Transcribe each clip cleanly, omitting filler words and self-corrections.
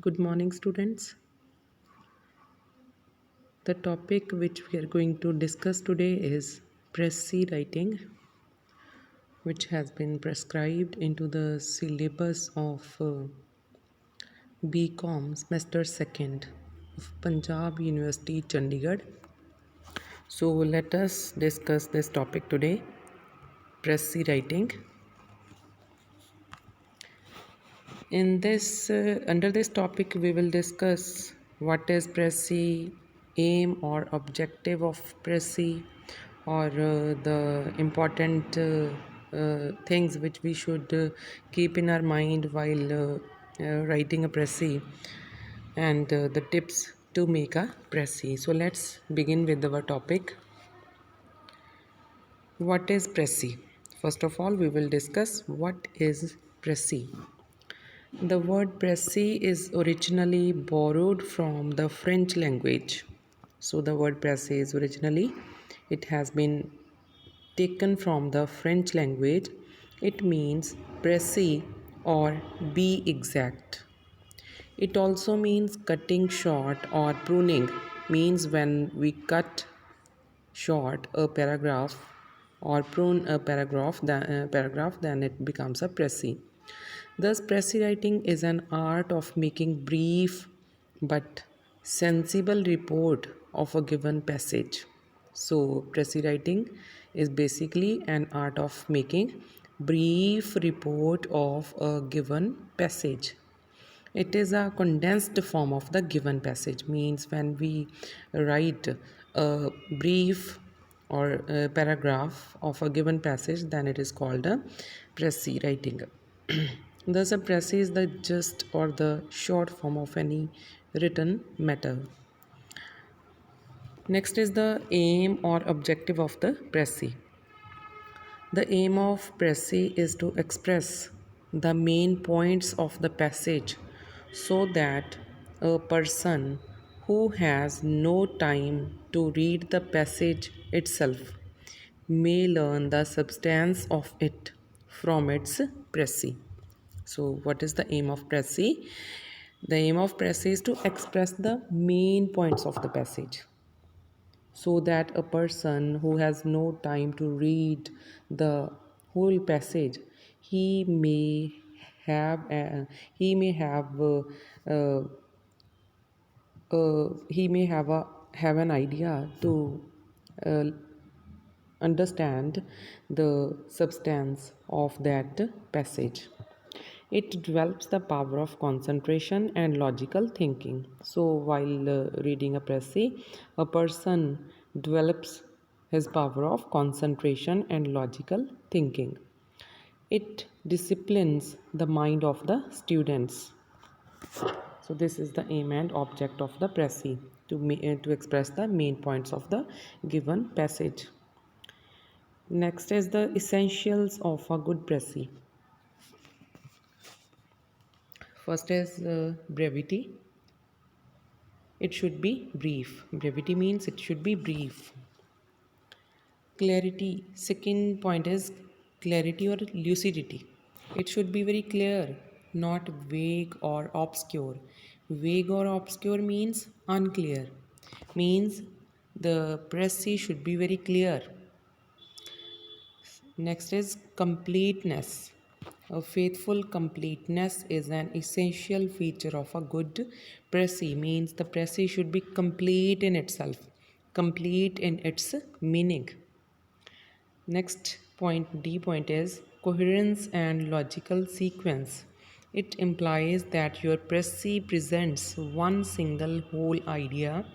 Good morning, students. The topic which we are going to discuss today is Press C writing, which has been prescribed into the syllabus of BCom semester 2nd of Punjab University, Chandigarh. So let us discuss this topic today, Press C writing. In this, under this topic, we will discuss what is Press C, aim or objective of Press C, or the important things which we should keep in our mind while writing a Press C, and the tips to make a Press C. So let's begin with our topic. What is Press C? First of all, we will discuss what is Press C. The word pressy is originally borrowed from the French language. So the word pressy is originally, it has been taken from the French language. It means pressy or be exact. It also means cutting short or pruning, means when we cut short a paragraph or prune a paragraph, then it becomes a pressy. Thus, pressy writing is an art of making brief but sensible report of a given passage. So, pressy writing is basically an art of making brief report of a given passage. It is a condensed form of the given passage, means when we write a brief or a paragraph of a given passage, then it is called a pressy writing. Thus, a pressy is the gist or the short form of any written matter. Next is the aim or objective of the pressy. The aim of pressy is to express the main points of the passage so that a person who has no time to read the passage itself may learn the substance of it from its pressy. So, what is the aim of pressy? The aim of pressy is to express the main points of the passage so that a person who has no time to read the whole passage, he may have he may have uh, he may have an idea to uh, understand the substance of that passage. It develops the power of concentration and logical thinking. So, while reading a pressy, a person develops his power of concentration and logical thinking. It disciplines the mind of the students. So, this is the aim and object of the pressy to express the main points of the given passage. Next is the essentials of a good pressy. First is brevity. It should be brief. Brevity means it should be brief. Clarity. Second point is clarity or lucidity. It should be very clear, not vague or obscure. Vague or obscure means unclear. Means the pressy should be very clear. Next is completeness. A faithful completeness is an essential feature of a good pressy. Means the pressy should be complete in itself, complete in its meaning. Next point, D point, is coherence and logical sequence. It implies that your pressy presents one single whole idea.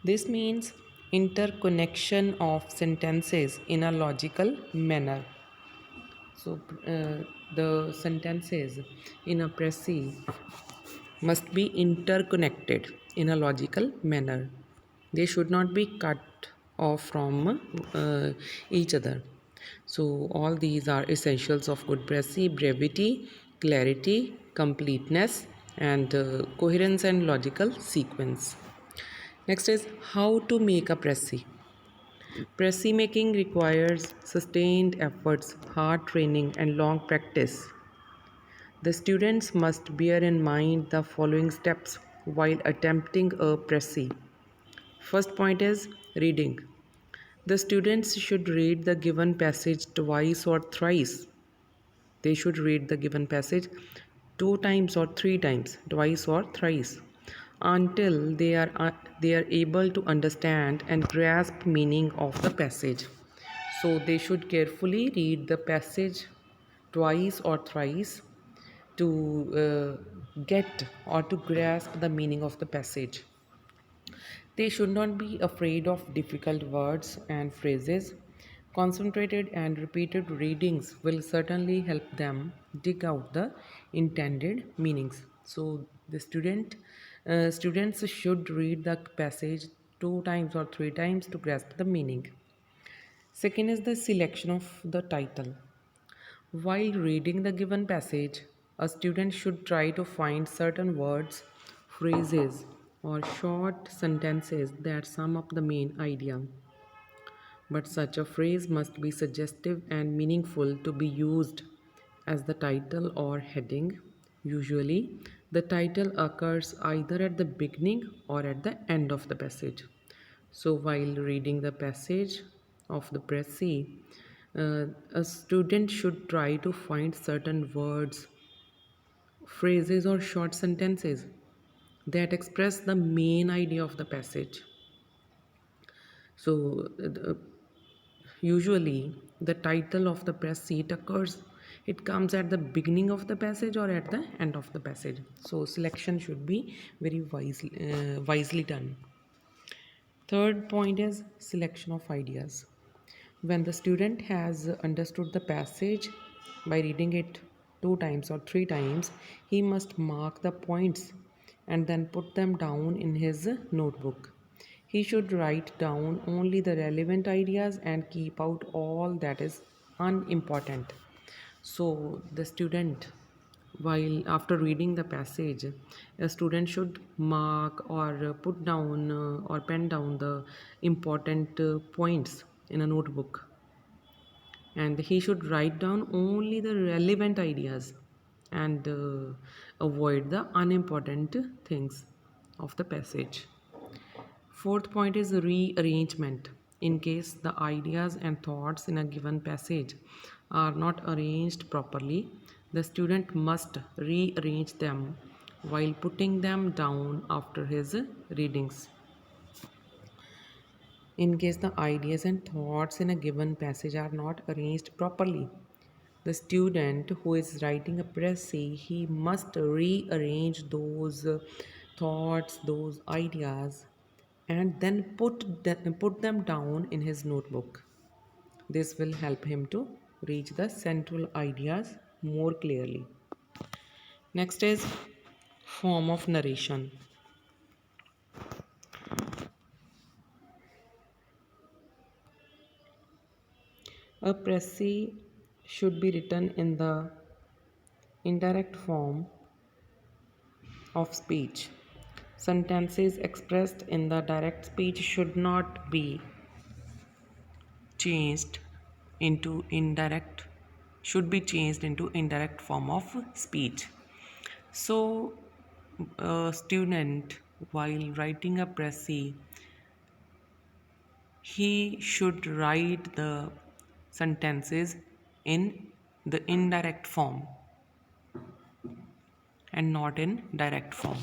This means interconnection of sentences in a logical manner. So, the sentences in a pressy must be interconnected in a logical manner. They should not be cut off from each other. So, all these are essentials of good pressy: brevity, clarity, completeness, and coherence and logical sequence. Next is how to make a pressy. Pressy making requires sustained efforts, hard training, and long practice. The students must bear in mind the following steps while attempting a précis. First point is reading. The students should read the given passage twice or thrice. They should read the given passage two times or three times, twice or thrice, until they are able to understand and grasp meaning of the passage. So they should carefully read the passage twice or thrice to get or to grasp the meaning of the passage. They should not be afraid of difficult words and phrases. Concentrated and repeated readings will certainly help them dig out the intended meanings. So the students should read the passage two times or three times to grasp the meaning. Second is the selection of the title. While reading the given passage, a student should try to find certain words, phrases, or short sentences that sum up the main idea. But such a phrase must be suggestive and meaningful to be used as the title or heading. Usually, the title occurs either at the beginning or at the end of the passage. So, while reading the passage of the précis, a student should try to find certain words, phrases, or short sentences that express the main idea of the passage. So, usually, the title of the précis occurs, it comes at the beginning of the passage or at the end of the passage. So, selection should be very wisely done. Third point is selection of ideas. When the student has understood the passage by reading it two times or three times, he must mark the points and then put them down in his notebook. He should write down only the relevant ideas and keep out all that is unimportant. So, the student, while after reading the passage, a student should mark or put down or pen down the important points in a notebook, and he should write down only the relevant ideas and avoid the unimportant things of the passage. Fourth point is rearrangement. In case the ideas and thoughts in a given passage are not arranged properly, the student must rearrange them while putting them down after his readings. In case the ideas and thoughts in a given passage are not arranged properly, the student who is writing a précis, he must rearrange those thoughts, those ideas, and then put them down in his notebook. This will help him to reach the central ideas more clearly. Next is form of narration. A précis should be written in the indirect form of speech. Sentences expressed in the direct speech should not be changed into indirect should be changed into indirect form of speech. So a student while writing a précis, he should write the sentences in the indirect form and not in direct form.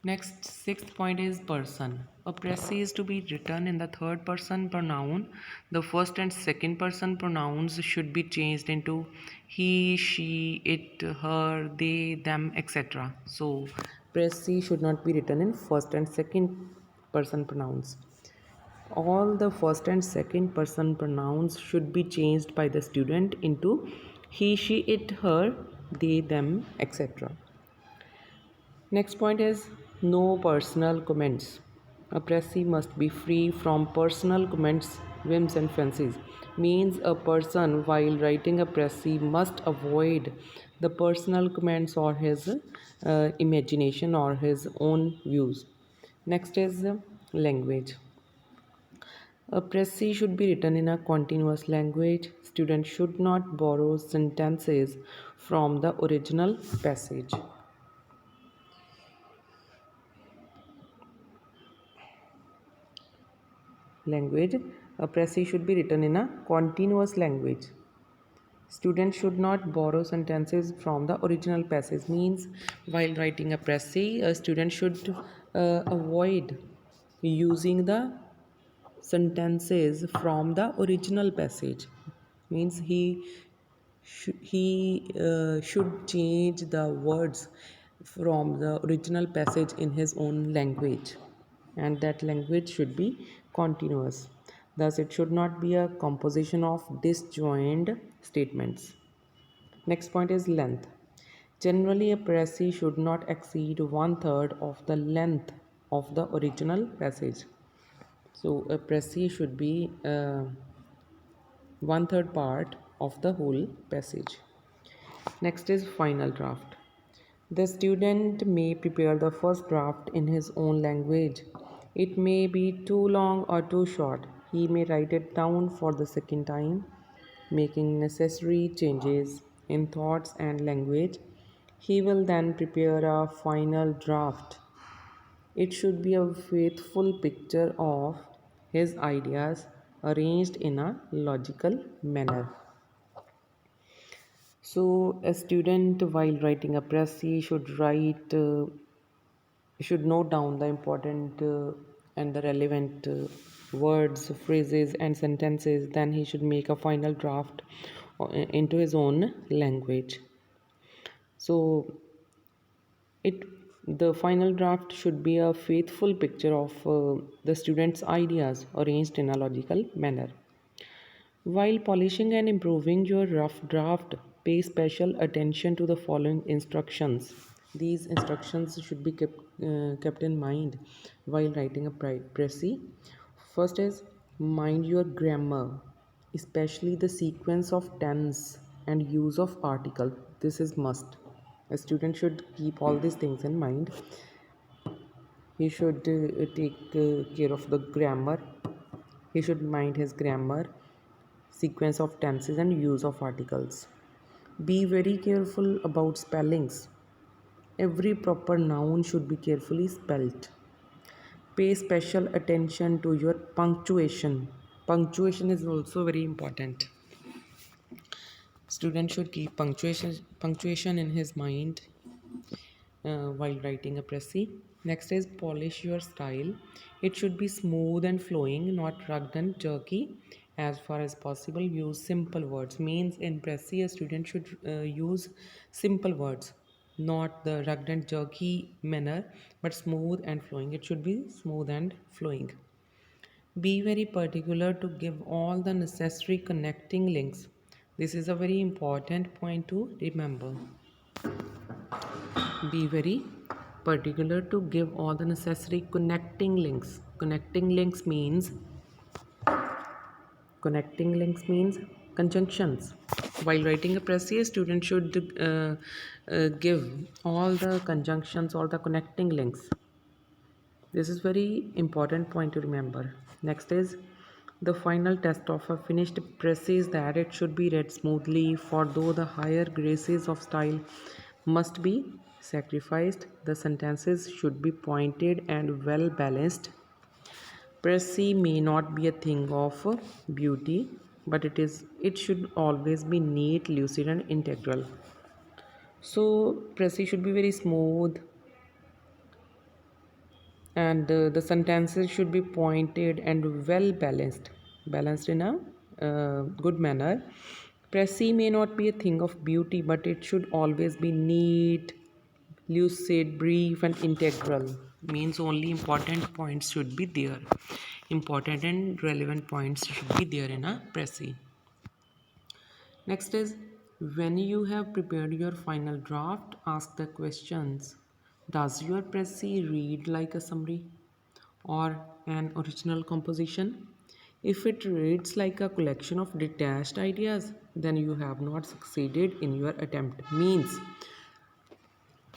Next, sixth point is person. A précis is to be written in the third person pronoun. The first and second person pronouns should be changed into he, she, it, her, they, them, etc. So, précis should not be written in first and second person pronouns. All the first and second person pronouns should be changed by the student into he, she, it, her, they, them, etc. Next point is no personal comments. A précis must be free from personal comments, whims, and fancies. Means a person while writing a précis must avoid the personal comments or his imagination or his own views. Next is language. A précis should be written in a continuous language. Students should not borrow sentences from the original passage. Language. A précis should be written in a continuous language. Students should not borrow sentences from the original passage. Means while writing a précis, a student should avoid using the sentences from the original passage. Means he should change the words from the original passage in his own language, and that language should be continuous. Thus it should not be a composition of disjoint statements. Next point is length. Generally a précis should not exceed one third of the length of the original passage. So a précis should be one third part of the whole passage. Next is final draft. The student may prepare the first draft in his own language. It may be too long or too short. He may write it down for the second time, making necessary changes in thoughts and language. He will then prepare a final draft. It should be a faithful picture of his ideas arranged in a logical manner. So, a student, while writing a précis, should note down the important and the relevant words, phrases, and sentences. Then he should make a final draft into his own language. So, it the final draft should be a faithful picture of the student's ideas arranged in a logical manner. While polishing and improving your rough draft, pay special attention to the following instructions. These instructions should be kept in mind while writing a précis. First is mind your grammar, especially the sequence of tense and use of article. This is must. A student should keep all these things in mind. He should take care of the grammar. He should mind his grammar, sequence of tenses, and use of articles. Be very careful about spellings. Every proper noun should be carefully spelt. Pay special attention to your punctuation. Punctuation is also very important. Student should keep punctuation in his mind while writing a précis. Next is polish your style. It should be smooth and flowing, not rugged and jerky. As far as possible, use simple words. Means in précis, a student should use simple words, not the rugged and jerky manner, but smooth and flowing. It should be smooth and flowing. Be very particular to give all the necessary connecting links. This is a very important point to remember. Be very particular to give all the necessary connecting links. Connecting links means conjunctions. While writing a précis, student should give all the conjunctions or the connecting links. This is very important point to remember. Next is the final test of a finished précis is that it should be read smoothly, for though the higher graces of style must be sacrificed, the sentences should be pointed and well balanced. Précis may not be a thing of beauty, but it should always be neat, lucid, and integral. So précis should be very smooth, and the sentences should be pointed and well balanced in a good manner. Précis may not be a thing of beauty, but it should always be neat, lucid, brief, and integral. Means only important points should be there. Important and relevant points should be there in a précis. Next is, when you have prepared your final draft, ask the questions. Does your précis read like a summary or an original composition? If it reads like a collection of detached ideas, then you have not succeeded in your attempt. Means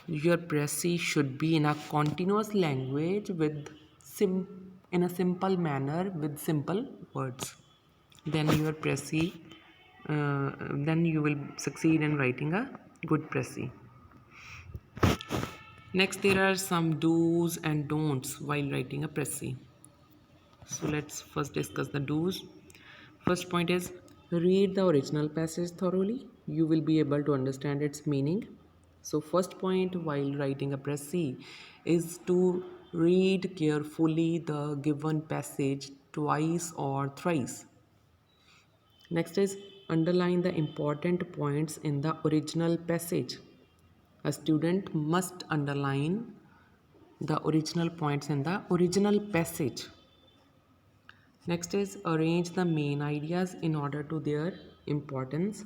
your précis should be in a continuous language with in a simple manner with simple words. Then your Pressy, then you will succeed in writing a good Pressy. Next, there are some do's and don'ts while writing a Pressy. So let's first discuss the do's. First point is read the original passage thoroughly. You will be able to understand its meaning. So first point while writing a Pressy is to read carefully the given passage twice or thrice. Next is underline the important points in the original passage. A student must underline the original points in the original passage. Next is arrange the main ideas in order to their importance.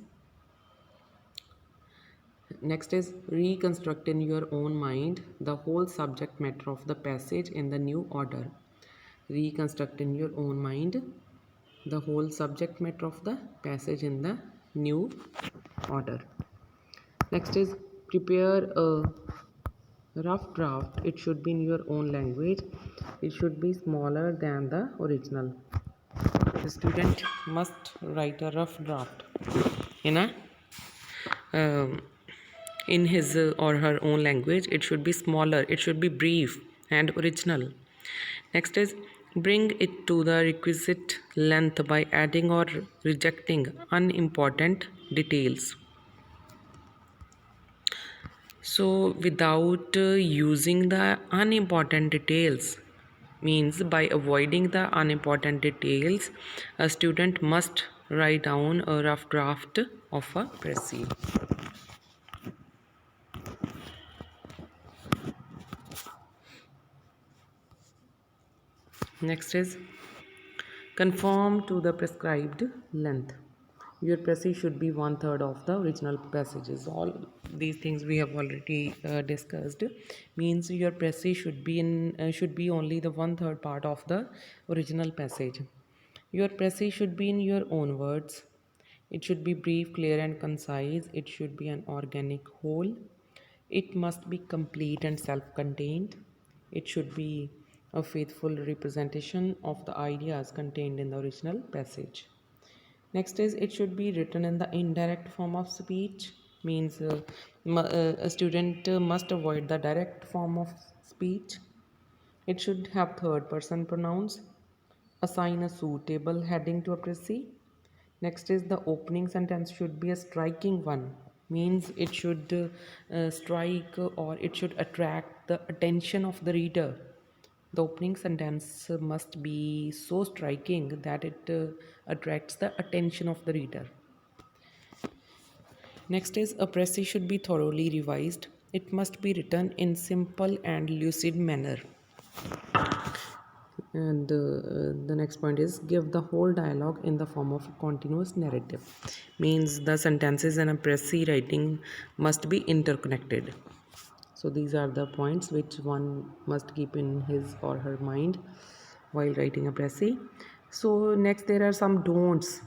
Next is reconstruct in your own mind the whole subject matter of the passage in the new order. Reconstruct in your own mind the whole subject matter of the passage in the new order. Next is prepare a rough draft. It should be in your own language. It should be smaller than the original. The student must write a rough draft in a um, in his or her own language. It should be smaller, it should be brief and original. Next is bring it to the requisite length by adding or rejecting unimportant details. So without using the unimportant details, means by avoiding the unimportant details, a student must write down a rough draft of a Pressy. Next is conform to the prescribed length. Your Pressy should be 1/3 of the original passages. All these things we have already discussed. Means your Pressy should be only the 1/3 part of the original passage. Your Pressy should be in your own words. It should be brief, clear, and concise. It should be an organic whole. It must be complete and self-contained. It should be a faithful representation of the ideas contained in the original passage. Next is it should be written in the indirect form of speech. Means a student must avoid the direct form of speech. It should have third person pronouns. Assign a suitable heading to a Pressy. Next is the opening sentence should be a striking one. Means it should strike or it should attract the attention of the reader. The opening sentence must be so striking that it attracts the attention of the reader. Next is a Pressy should be thoroughly revised. It must be written in simple and lucid manner. And the next point is give the whole dialogue in the form of a continuous narrative. Means the sentences in a Pressy writing must be interconnected. So these are the points which one must keep in his or her mind while writing a Pressy. So next there are some don'ts,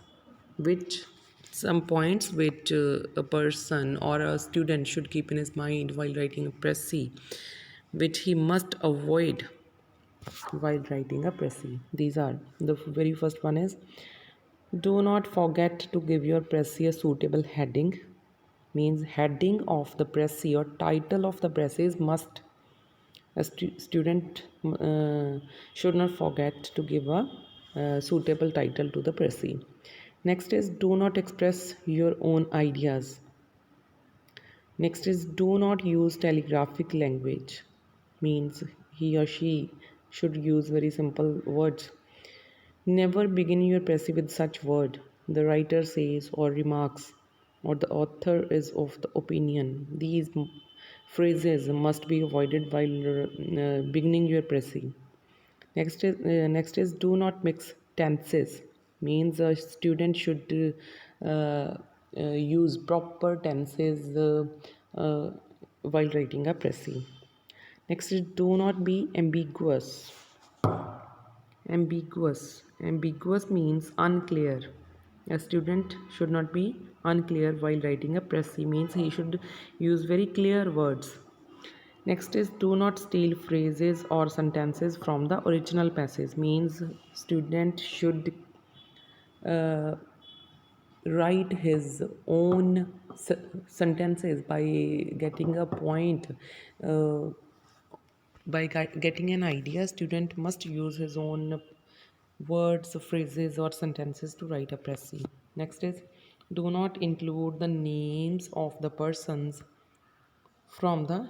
which some points which a person or a student should keep in his mind while writing a Pressy, which he must avoid while writing a Pressy. These are the very first one is do not forget to give your Pressy a suitable heading. Means heading of the Pressy or title of the Pressy must a student should not forget to give a suitable title to the Pressy. Next is do not express your own ideas. Next is do not use telegraphic language. Means he or she should use very simple words. Never begin your Pressy with such word. The writer says or remarks or the author is of the opinion. These phrases must be avoided while beginning your Pressy. Next is do not mix tenses. Means a student should use proper tenses while writing a Pressy. Next is do not be ambiguous. Ambiguous means unclear. A student should not be unclear while writing a Pressy. Means he should use very clear words. Next is do not steal phrases or sentences from the original passage. Means student should uh, write his own sentences by getting a point. Uh, by getting an idea, student must use his own words, phrases, or sentences to write a précis. Next is do not include the names of the persons from the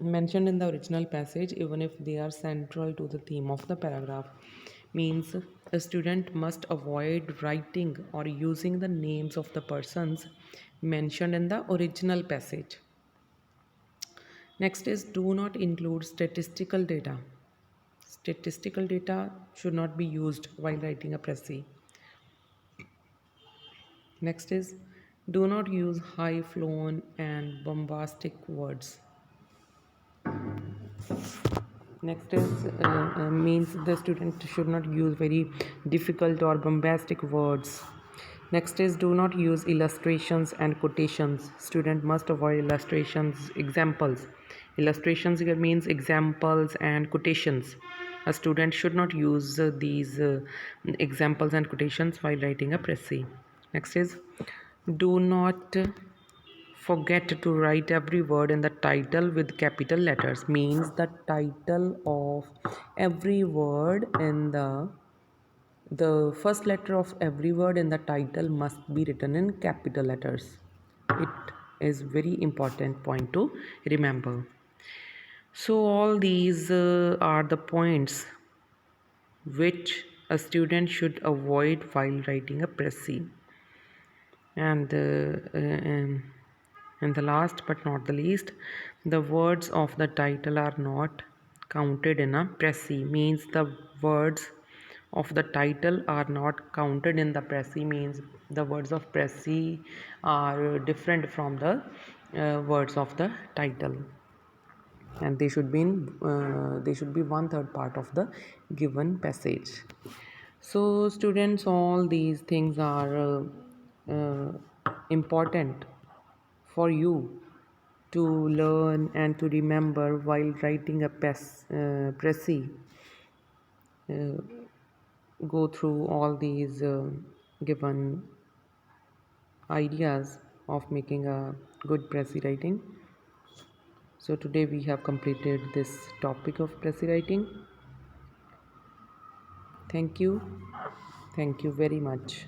mentioned in the original passage even if they are central to the theme of the paragraph. Means a student must avoid writing or using the names of the persons mentioned in the original passage. Next is do not include statistical data. Statistical data should not be used while writing a précis. Next is do not use high flown and bombastic words. Next is means the student should not use very difficult or bombastic words. Next is do not use illustrations and quotations. Student must avoid illustrations, examples. Illustrations here means examples and quotations. A student should not use these examples and quotations while writing a précis. Next is do not forget to write every word in the title with capital letters. Means the title of every word in the first letter of every word in the title must be written in capital letters. It is very important point to remember. So all these are the points which a student should avoid while writing a précis. And the last but not the least, the words of the title are not counted in a précis. Means the words of the title are not counted in the précis. Means the words of précis are different from the words of the title, and they should be one third part of the given passage. So students, all these things are important for you to learn and to remember while writing a précis. Uh, go through all these given ideas of making a good précis writing. So today we have completed this topic of précis writing. Thank you. Thank you very much.